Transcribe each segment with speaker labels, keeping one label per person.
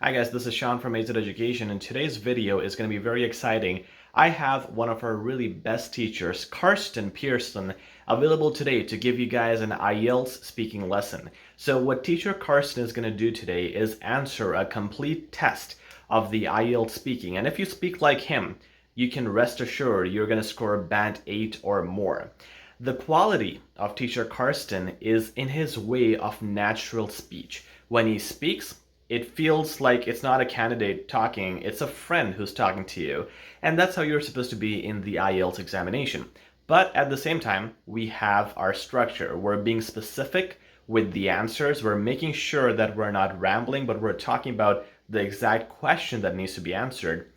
Speaker 1: Hi guys, this is Sean from AZ Education, and today's video is going to be very exciting. I have one of our really best teachers, Karsten Pearson, available today to give you guys an IELTS speaking lesson. So what teacher Karsten is going to do today is answer a complete test of the IELTS speaking, and if you speak like him, you can rest assured you're going to score band 8 or more. The quality of teacher Karsten is in his way of natural speech. When he speaks, it feels like it's not a candidate talking, it's a friend who's talking to you. And that's how you're supposed to be in the IELTS examination. But at the same time, we have our structure. We're being specific with the answers. We're making sure that we're not rambling, but we're talking about the exact question that needs to be answered.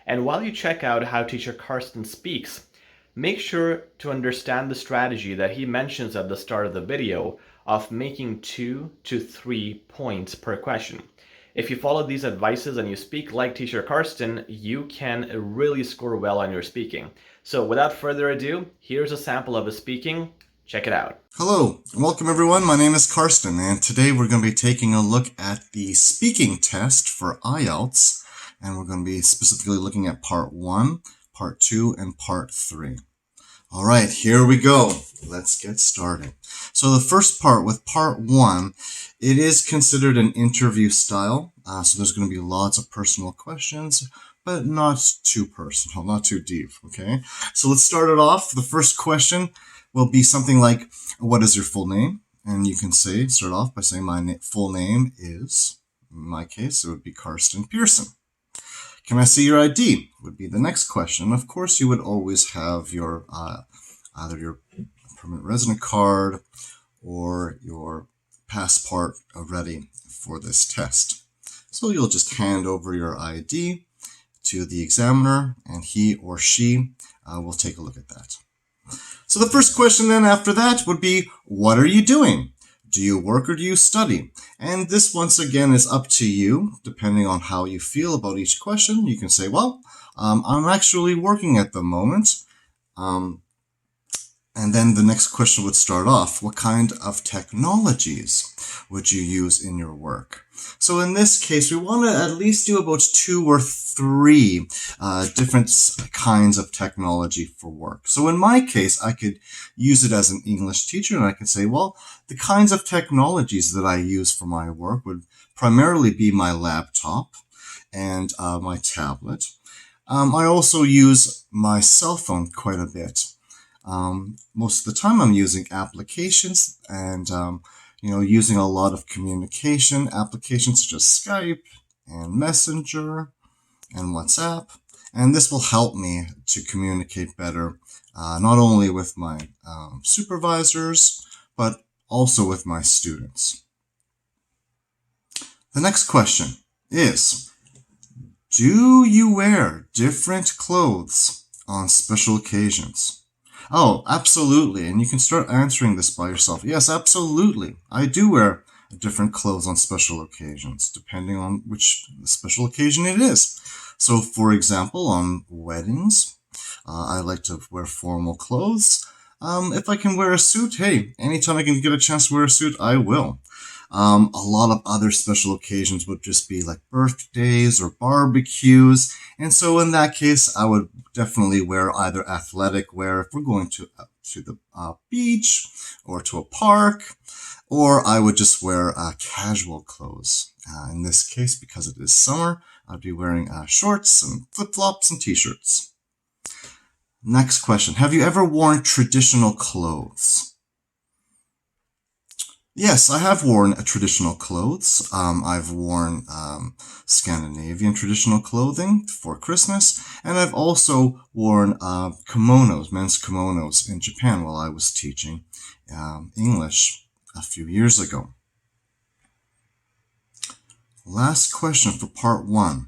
Speaker 1: And while you check out how teacher Karsten speaks, make sure to understand the strategy that he mentions at the start of the video of making 2 to 3 points per question. If you follow these advices and you speak like teacher Karsten, you can really score well on your speaking. So without further ado, here's a sample of his speaking. Check it out.
Speaker 2: Hello, and welcome everyone. My name is Karsten, and today we're going to be taking a look at the speaking test for IELTS, and we're going to be specifically looking at part 1, part 2, and part 3. All right, here we go. Let's get started. So the first part, with part 1, it is considered an interview style. So there's going to be lots of personal questions, but not too personal, not too deep, okay? So let's start it off. The first question will be something like, what is your full name? And you can start off by saying my full name is, in my case, it would be Karsten Pearson. Can I see your ID? Would be the next question. Of course, you would always have your either your permanent resident card or your passport ready for this test. So you'll just hand over your ID to the examiner, and he or she will take a look at that. So the first question then after that would be, what are you doing? Do you work or do you study? And this once again is up to you, depending on how you feel about each question. You can say, well, I'm actually working at the moment. And then the next question would start off, what kind of technologies would you use in your work? So in this case, we want to at least do about 2 or 3 different kinds of technology for work. So in my case, I could use it as an English teacher, and I could say, well, the kinds of technologies that I use for my work would primarily be my laptop and my tablet. I also use my cell phone quite a bit. Most of the time I'm using applications and, using a lot of communication applications such as Skype and Messenger and WhatsApp. And this will help me to communicate better, not only with my supervisors, but also with my students. The next question is, do you wear different clothes on special occasions? Oh, absolutely. And you can start answering this by yourself. Yes, absolutely. I do wear different clothes on special occasions, depending on which special occasion it is. So, for example, on weddings, I like to wear formal clothes. If I can wear a suit, hey, anytime I can get a chance to wear a suit, I will. A lot of other special occasions would just be like birthdays or barbecues. And so in that case, I would definitely wear either athletic wear if we're going to the beach or to a park, or I would just wear casual clothes. In this case, because it is summer, I'd be wearing shorts and flip-flops and t-shirts. Next question. Have you ever worn traditional clothes? Yes, I have worn traditional clothes. I've worn Scandinavian traditional clothing for Christmas, and I've also worn kimonos, men's kimonos in Japan while I was teaching English a few years ago. Last question for part 1.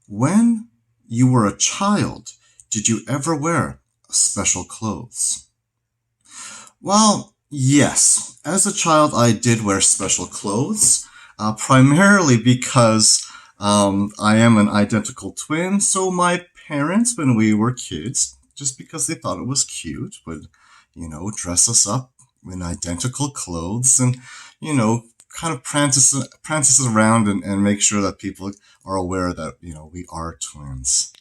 Speaker 2: When you were a child, did you ever wear special clothes? Well, yes. As a child, I did wear special clothes, primarily because I am an identical twin. So my parents, when we were kids, just because they thought it was cute, would, dress us up in identical clothes and, kind of prances around and make sure that people are aware that, we are twins.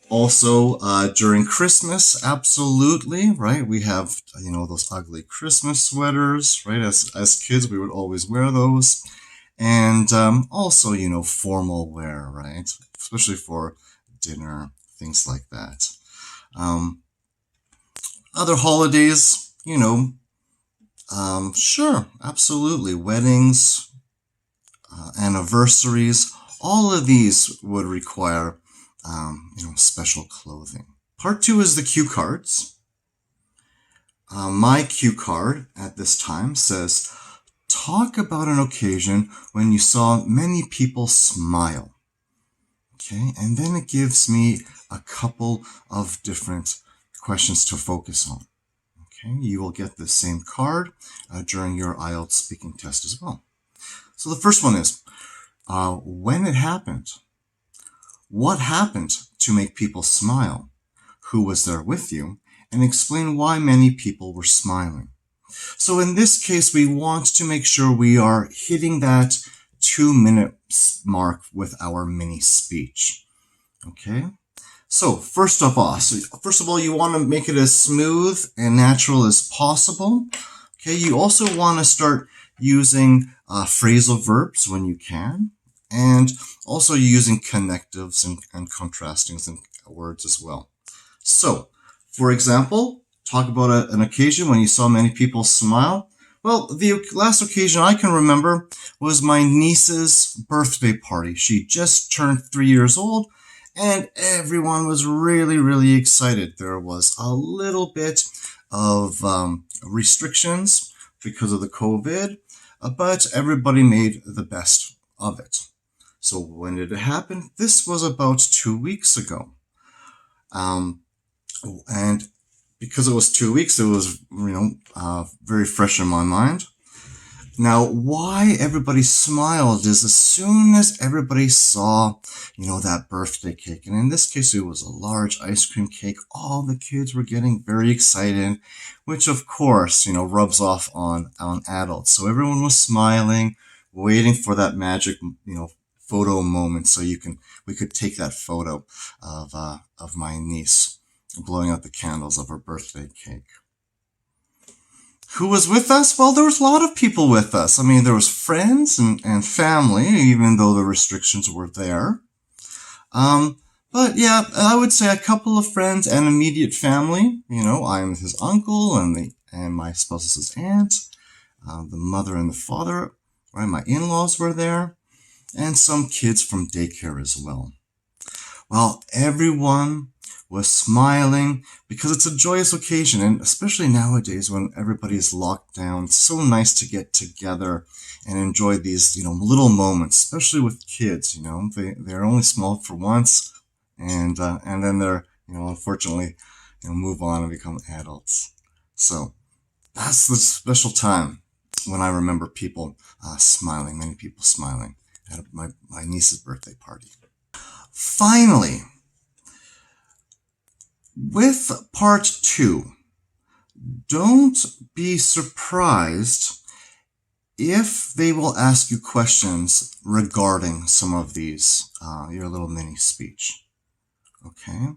Speaker 2: Also, during Christmas, absolutely, right? We have, those ugly Christmas sweaters, right? As kids, we would always wear those. And also, formal wear, right? Especially for dinner, things like that. Um, Other holidays, sure, absolutely. Weddings, anniversaries, all of these would require, special clothing. Part 2 is the cue cards. My cue card at this time says, talk about an occasion when you saw many people smile. Okay, and then it gives me a couple of different questions to focus on. Okay, you will get the same card during your IELTS speaking test as well. So the first one is, when it happened. What happened to make people smile? Who was there with you? And explain why many people were smiling. So in this case, we want to make sure we are hitting that 2-minute mark with our mini speech. Okay? So first of all, you want to make it as smooth and natural as possible. Okay, you also want to start using phrasal verbs when you can, and also using connectives and contrastings in words as well. So, for example, talk about an occasion when you saw many people smile. Well, the last occasion I can remember was my niece's birthday party. She just turned 3 years old, and everyone was really, really excited. There was a little bit of restrictions because of the COVID, but everybody made the best of it. So when did it happen? This was about 2 weeks ago. And because it was 2 weeks, it was, very fresh in my mind. Now, why everybody smiled is as soon as everybody saw, that birthday cake. And in this case, it was a large ice cream cake. All the kids were getting very excited, which of course, rubs off on adults. So everyone was smiling, waiting for that magic, photo moment so we could take that photo of my niece blowing out the candles of her birthday cake. Who was with us? Well, there was a lot of people with us. I mean, there was friends and family, even though the restrictions were there. But yeah, I would say a couple of friends and immediate family. I'm his uncle and my spouse's aunt, the mother and the father, right? My in-laws were there, and some kids from daycare as well. Well, everyone was smiling because it's a joyous occasion, and especially nowadays when everybody is locked down, it's so nice to get together and enjoy these, little moments, especially with kids. They're only small for once, and then they're, unfortunately, move on and become adults. So that's the special time when I remember people smiling, many people smiling at my niece's birthday party. Finally, with part 2, don't be surprised if they will ask you questions regarding some of these, your little mini speech. Okay?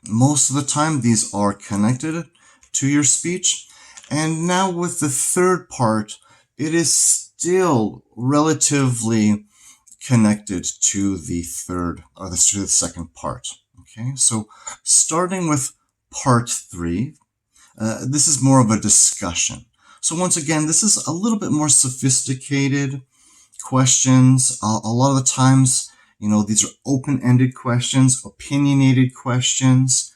Speaker 2: Most of the time, these are connected to your speech. And now with the third part, it is still relatively connected to the second part. Okay, so starting with part 3, this is more of a discussion. So once again, this is a little bit more sophisticated questions. A lot of the times, these are open-ended questions, opinionated questions.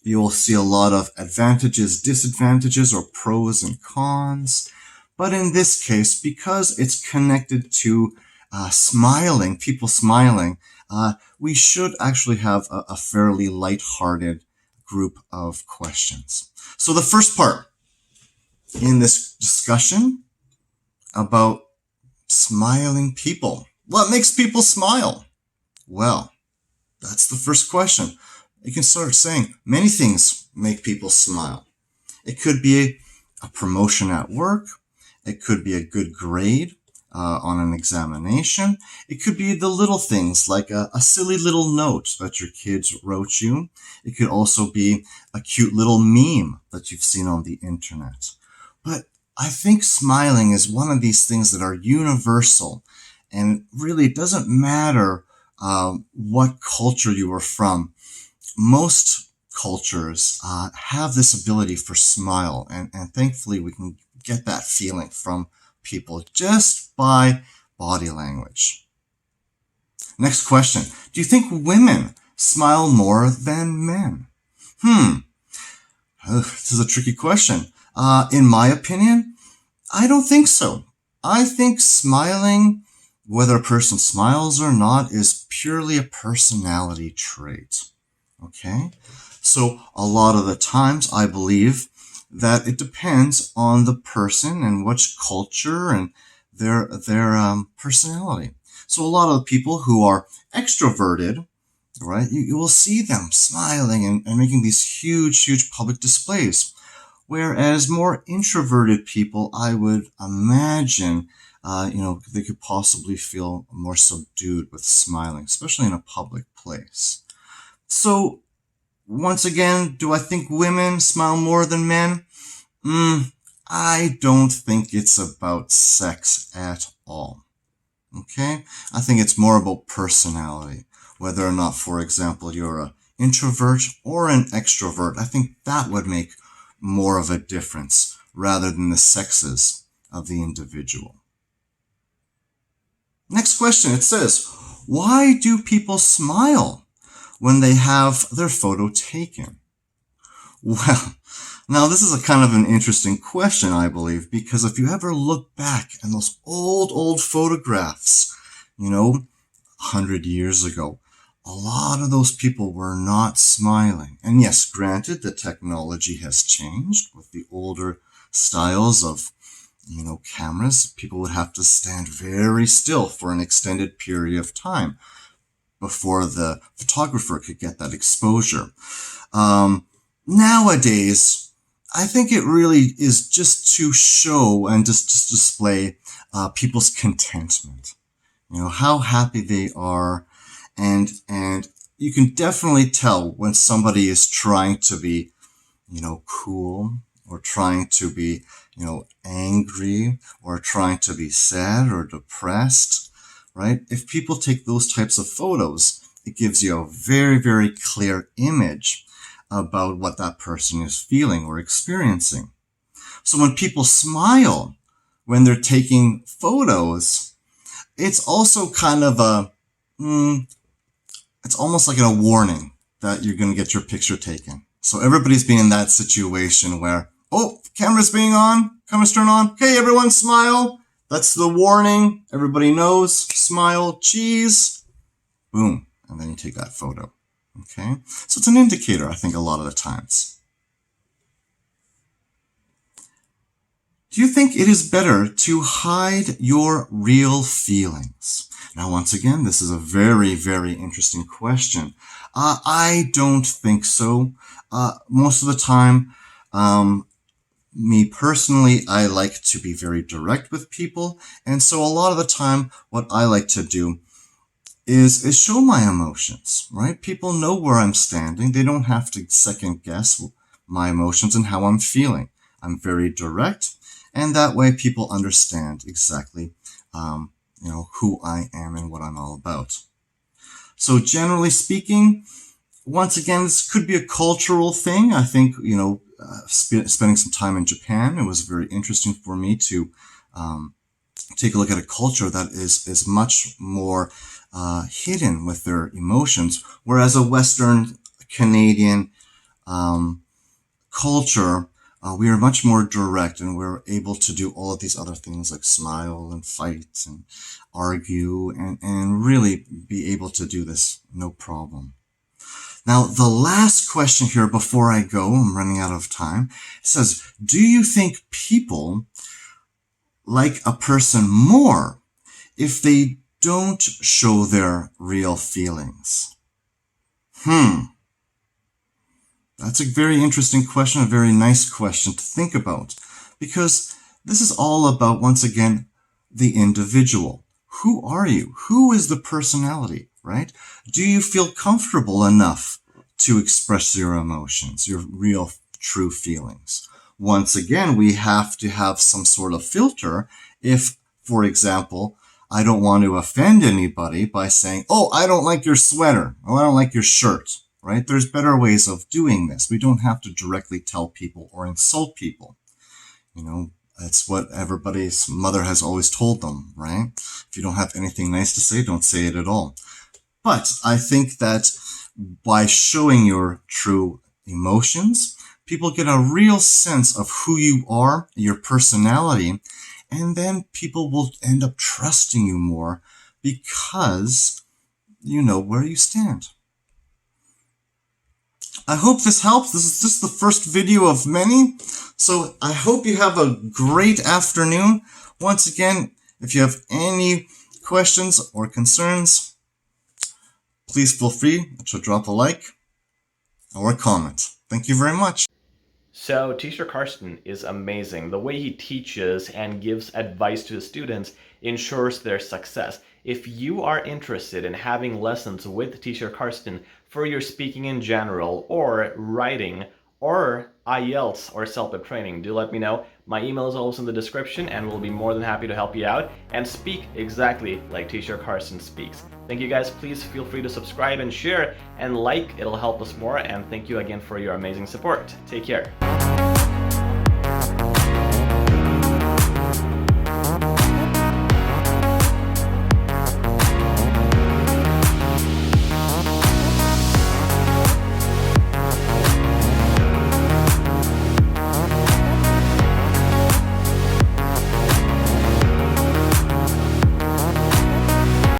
Speaker 2: You'll see a lot of advantages, disadvantages, or pros and cons. But in this case, because it's connected to people smiling, we should actually have a fairly lighthearted group of questions. So the first part in this discussion about smiling people. What makes people smile? Well, that's the first question. You can start saying many things make people smile. It could be a promotion at work. It could be a good grade on an examination. It could be the little things like a silly little note that your kids wrote you. It could also be a cute little meme that you've seen on the internet. But I think smiling is one of these things that are universal, and really it doesn't matter what culture you are from. Most cultures have this ability for smile, and thankfully we can get that feeling from people just by body language. Next question. Do you think women smile more than men? This is a tricky question. In my opinion, I don't think so. I think smiling, whether a person smiles or not, is purely a personality trait. Okay? So a lot of the times I believe that it depends on the person and which culture and their personality. So a lot of people who are extroverted, right, you will see them smiling and making these huge public displays. Whereas more introverted people, I would imagine, they could possibly feel more subdued with smiling, especially in a public place. So once again, do I think women smile more than men? I don't think it's about sex at all. Okay? I think it's more about personality. Whether or not, for example, you're an introvert or an extrovert, I think that would make more of a difference rather than the sexes of the individual. Next question, it says, why do people smile when they have their photo taken? Well, now this is a kind of an interesting question, I believe, because if you ever look back at those old photographs, 100 years ago, a lot of those people were not smiling. And yes, granted, the technology has changed with the older styles of, cameras. People would have to stand very still for an extended period of time before the photographer could get that exposure. Nowadays, I think it really is just to show and just display people's contentment. How happy they are, and you can definitely tell when somebody is trying to be, cool, or trying to be, angry, or trying to be sad or depressed, right? If people take those types of photos, it gives you a very clear image about what that person is feeling or experiencing. So when people smile when they're taking photos, it's also kind of it's almost like a warning that you're going to get your picture taken. So everybody's been in that situation where, oh, camera's being on, camera's turned on. Okay, everyone smile. That's the warning. Everybody knows. Smile, cheese. Boom. And then you take that photo. Okay? So it's an indicator, I think, a lot of the times. Do you think it is better to hide your real feelings? Now, once again, this is a very interesting question. I don't think so. Most of the time, me personally, I like to be very direct with people. And so a lot of the time, what I like to do is show my emotions, right? People know where I'm standing. They don't have to second guess my emotions and how I'm feeling. I'm very direct, and that way people understand exactly, who I am and what I'm all about. So generally speaking, once again, this could be a cultural thing. I think, spending some time in Japan, it was very interesting for me to take a look at a culture that is much more hidden with their emotions, whereas a Western Canadian culture, we are much more direct, and we're able to do all of these other things like smile and fight and argue and really be able to do this no problem. Now, the last question here before I go, I'm running out of time, says, do you think people like a person more if they don't show their real feelings? That's a very interesting question, a very nice question to think about. because this is all about, once again, the individual. Who are you? Who is the personality, right? Do you feel comfortable enough to express your emotions, your real, true feelings? Once again, we have to have some sort of filter if, for example, I don't want to offend anybody by saying, oh, I don't like your sweater, or I don't like your shirt, right? There's better ways of doing this. We don't have to directly tell people or insult people. You know, that's what everybody's mother has always told them, right? If you don't have anything nice to say, don't say it at all. But I think that by showing your true emotions, people get a real sense of who you are, your personality, and then people will end up trusting you more because you know where you stand. I hope this helps. This is just the first video of many. So I hope you have a great afternoon. Once again, if you have any questions or concerns, please feel free to drop a like or a comment. Thank you very much.
Speaker 1: So, Teacher Karsten is amazing. The way he teaches and gives advice to his students ensures their success. If you are interested in having lessons with Teacher Karsten for your speaking in general, or writing, or IELTS or self-pep training, do let me know. My email is always in the description, and we'll be more than happy to help you out and speak exactly like Teacher Karsten speaks. Thank you guys. Please feel free to subscribe and share and like. It'll help us more. And thank you again for your amazing support. Take care.